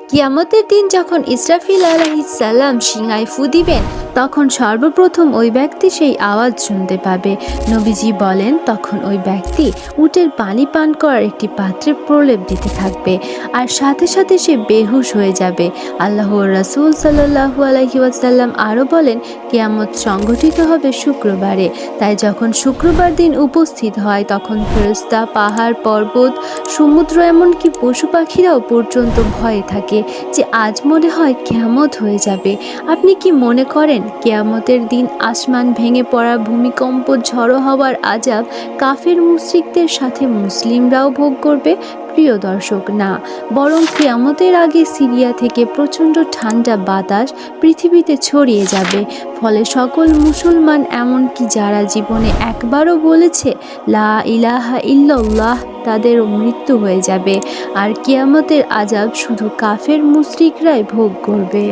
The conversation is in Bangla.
কিয়ামতের দিন যখন ইসরাফিল আলাইহিস সালাম সিঙায় ফু দিবেন, তখন সর্বপ্রথম ওই ব্যক্তি সেই আওয়াজ শুনতে পাবে। নবীজি বলেন, তখন ওই ব্যক্তি উটের পানি পান করার একটি পাত্রে প্রলেপ দিতে থাকবে, আর সাথে সাথে সে বেহুশ হয়ে যাবে। আল্লাহর রাসূল সাল্লাল্লাহু আলাইহি ওয়াসাল্লাম আরও বলেন, কিয়ামত সংঘটিত হবে শুক্রবারে। তাই যখন শুক্রবার দিন উপস্থিত হয়, তখন ফেরেশতা, পাহাড়, পর্বত, সমুদ্র, এমনকি পশু পাখিরাও পর্যন্ত ভয়ে থাকে যে আজ মনে হয় কিয়ামত হয়ে যাবে। আপনি কি মনে করেন কিয়ামতের দিন আসমান ভেঙে পড়া, ভূমিকম্প, ঝড়ো হওয়ার আযাব কাফের মুশরিকদের সাথে মুসলিমরাও ভোগ করবে? প্রিয় দর্শক, না, বরং কিয়ামতের আগে সিরিয়া থেকে প্রচণ্ড ঠান্ডা বাতাস পৃথিবীতে ছড়িয়ে যাবে। ফলে সকল মুসলমান, এমনকি যারা জীবনে একবারও বলেছে লা ইলাহা ইল্লাল্লাহ, তাদেরও মৃত্যু হয়ে যাবে। আর কিয়ামতের আযাব শুধু কাফের মুশরিকরাই ভোগ করবে।